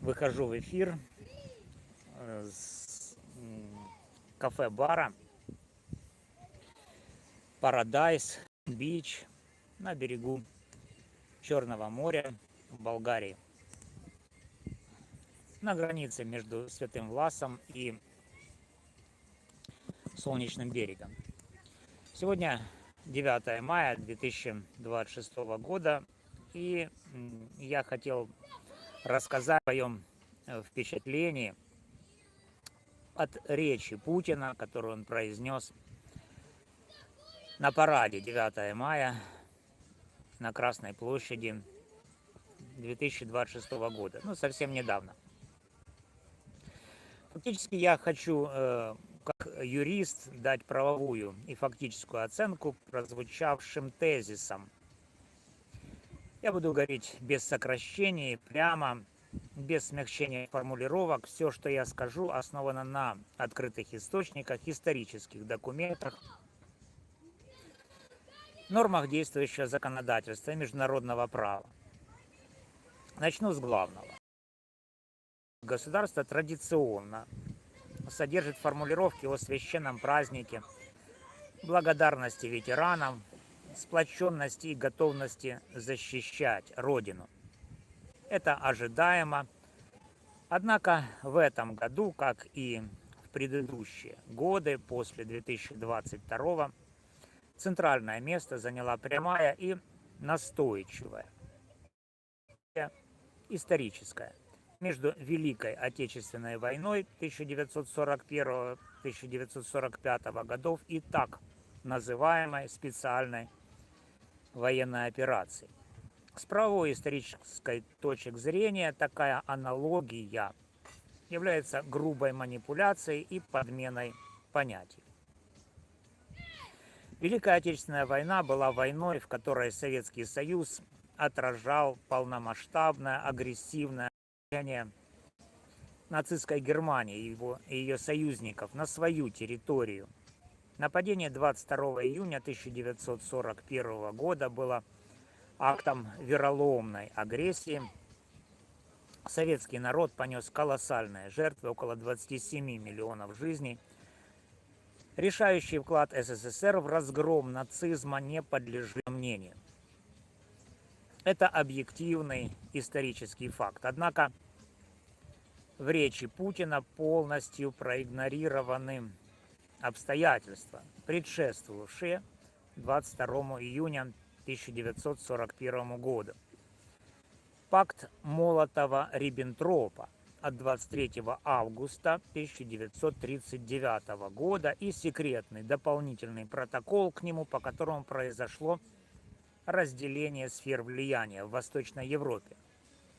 Выхожу в эфир с кафе-бара Paradise Beach на берегу Черного моря в Болгарии, на границе между Святым Власом и Солнечным берегом. Сегодня 9 мая 2026 года, и я хотел рассказать о своем впечатлении от речи Путина, которую он произнес на параде 9 мая на Красной площади 2026 года, совсем недавно. Фактически я хочу, как юрист, дать правовую и фактическую оценку прозвучавшим тезисам. Я буду говорить без сокращений, прямо, без смягчения формулировок. Все, что я скажу, основано на открытых источниках, исторических документах, нормах действующего законодательства и международного права. Начну с главного. Государство традиционно содержит формулировки о священном празднике, благодарности ветеранам, сплоченности и готовности защищать Родину. Это ожидаемо. Однако в этом году, как и в предыдущие годы после 2022, центральное место заняла прямая и настойчивая историческая между Великой Отечественной войной 1941-1945 годов и так называемой специальной военной операцией. С правовой исторической точки зрения такая аналогия является грубой манипуляцией и подменой понятий. Великая Отечественная война была войной, в которой Советский Союз отражал полномасштабное агрессивное нацистской Германии и ее союзников на свою территорию. Нападение 22 июня 1941 года было актом вероломной агрессии. Советский народ понес колоссальные жертвы, около 27 миллионов жизней. Решающий вклад СССР в разгром нацизма не подлежит сомнению. Это объективный исторический факт. Однако в речи Путина полностью проигнорированы обстоятельства, предшествовавшие 22 июня 1941 году. Пакт Молотова-Риббентропа от 23 августа 1939 года и секретный дополнительный протокол к нему, по которому произошло разделение сфер влияния в Восточной Европе.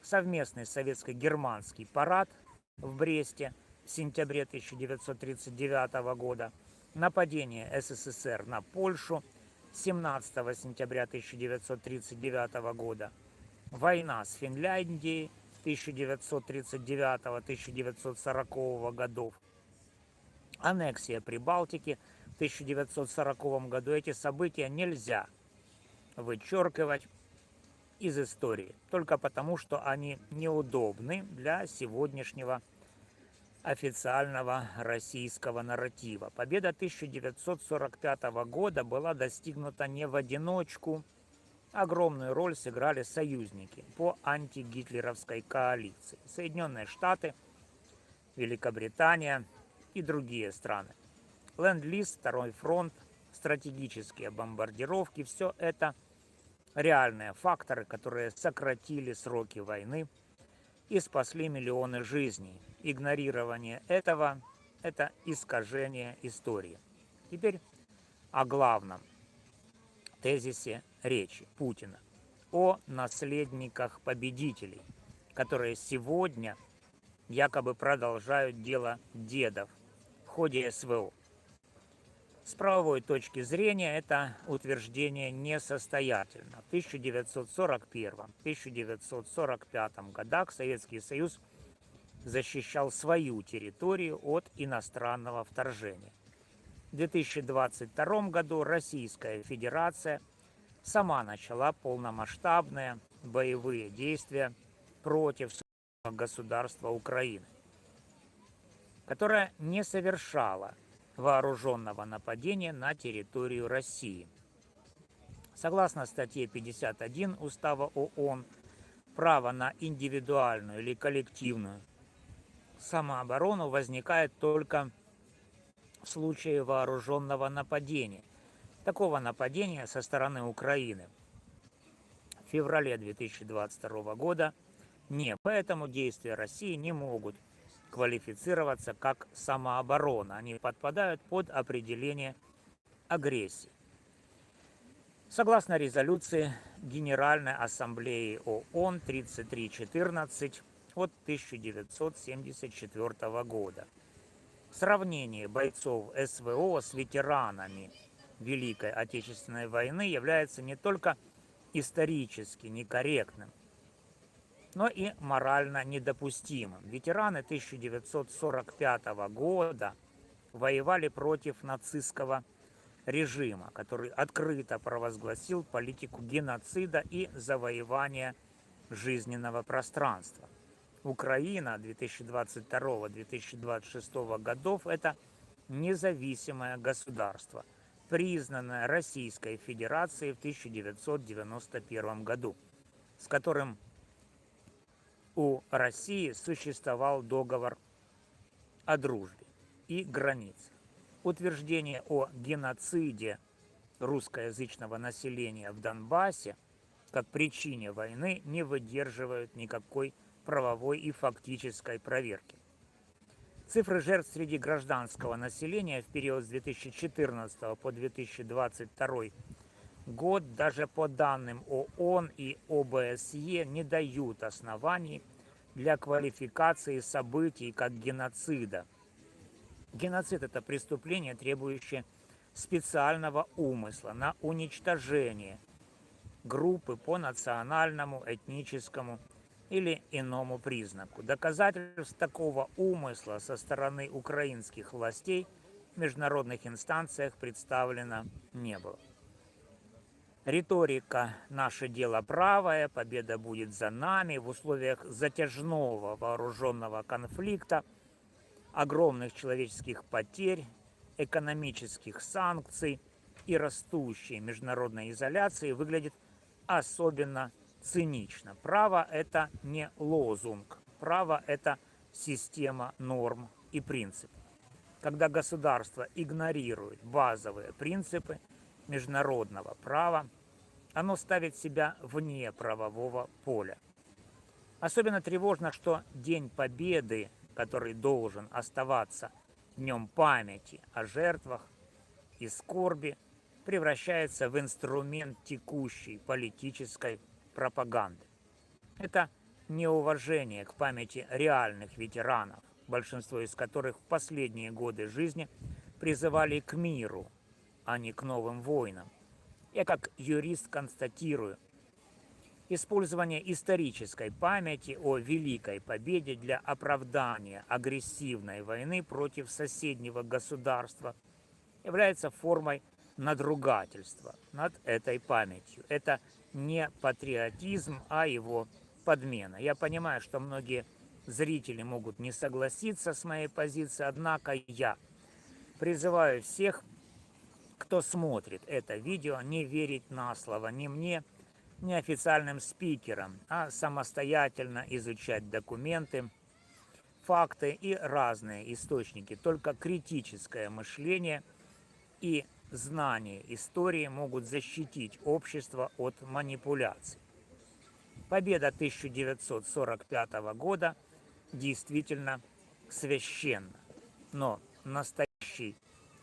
Совместный советско-германский парад в Бресте в сентябре 1939 года, нападение СССР на Польшу 17 сентября 1939 года, война с Финляндией 1939-1940 годов, аннексия Прибалтики в 1940 году. Эти события нельзя вычеркивать из истории только потому, что они неудобны для сегодняшнего официального российского нарратива. Победа 1945 года была достигнута не в одиночку. Огромную роль сыграли союзники по антигитлеровской коалиции: Соединенные Штаты, Великобритания и другие страны. Ленд-лиз, Второй фронт, стратегические бомбардировки – все это реальные факторы, которые сократили сроки войны и спасли миллионы жизней. Игнорирование этого – это искажение истории. Теперь о главном тезисе речи Путина о наследниках победителей, которые сегодня якобы продолжают дело дедов в ходе СВО. С правовой точки зрения это утверждение несостоятельно. В 1941-1945 годах Советский Союз защищал свою территорию от иностранного вторжения. В 2022 году Российская Федерация сама начала полномасштабные боевые действия против государства Украины, которая не совершала вооруженного нападения на территорию России. Согласно статье 51 Устава ООН, право на индивидуальную или коллективную самооборону возникает только в случае вооруженного нападения. Такого нападения со стороны Украины в феврале 2022 года не, поэтому действия России не могут квалифицироваться как самооборона. Они подпадают под определение агрессии. Согласно резолюции Генеральной Ассамблеи ООН 3314 от 1974 года. Сравнение бойцов СВО с ветеранами Великой Отечественной войны является не только исторически некорректным, но и морально недопустимым. Ветераны 1945 года воевали против нацистского режима, который открыто провозгласил политику геноцида и завоевания жизненного пространства. Украина 2022-2026 годов – это независимое государство, признанное Российской Федерацией в 1991 году, с которым у России существовал договор о дружбе и границах. Утверждение о геноциде русскоязычного населения в Донбассе как причине войны не выдерживают никакой правовой и фактической проверки. Цифры жертв среди гражданского населения в период с 2014 по 2022 год даже по данным ООН и ОБСЕ не дают оснований для квалификации событий как геноцида. Геноцид – это преступление, требующее специального умысла на уничтожение группы по национальному, этническому или иному признаку. Доказательств такого умысла со стороны украинских властей в международных инстанциях представлено не было. Риторика «наше дело правое», «победа будет за нами» в условиях затяжного вооруженного конфликта, огромных человеческих потерь, экономических санкций и растущей международной изоляции выглядит особенно цинично. Право – это не лозунг, право – это система норм и принципов. Когда государство игнорирует базовые принципы международного права, оно ставит себя вне правового поля. Особенно тревожно, что День Победы, который должен оставаться днем памяти о жертвах и скорби, превращается в инструмент текущей политической пропаганды. Это неуважение к памяти реальных ветеранов, большинство из которых в последние годы жизни призывали к миру, а не к новым войнам. Я как юрист констатирую, использование исторической памяти о Великой Победе для оправдания агрессивной войны против соседнего государства является формой надругательства над этой памятью. Это не патриотизм, а его подмена. Я понимаю, что многие зрители могут не согласиться с моей позицией, однако я призываю всех, кто смотрит это видео, не верить на слово ни мне, ни официальным спикерам, а самостоятельно изучать документы, факты и разные источники. Только критическое мышление и знание истории могут защитить общество от манипуляций. Победа 1945 года действительно священна, но настоящий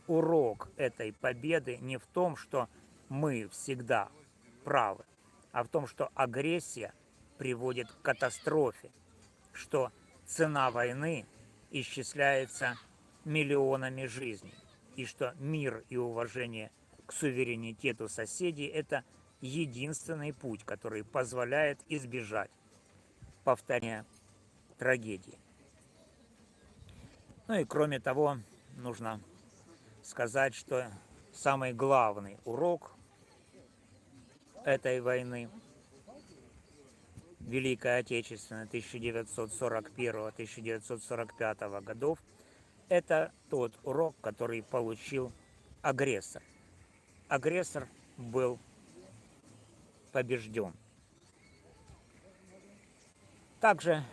урок этой победы не в том, что мы всегда правы, а в том, что агрессия приводит к катастрофе, что цена войны исчисляется миллионами жизней, и что мир и уважение к суверенитету соседей – это единственный путь, который позволяет избежать повторения трагедии. Ну и кроме того, нужно сказать, что самый главный урок этой войны Великой Отечественной 1941-1945 годов, это тот урок, который получил агрессор. Агрессор был побежден. Также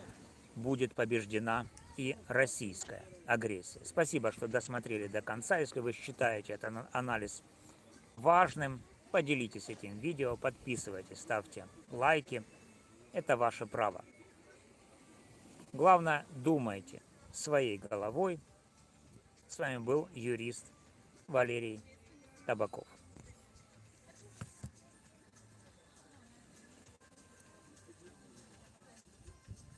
будет побеждена и российская агрессия. Спасибо, что досмотрели до конца. Если вы считаете этот анализ важным, поделитесь этим видео, подписывайтесь, ставьте лайки. Это ваше право. Главное, думайте своей головой. С вами был юрист Валерий Табаков.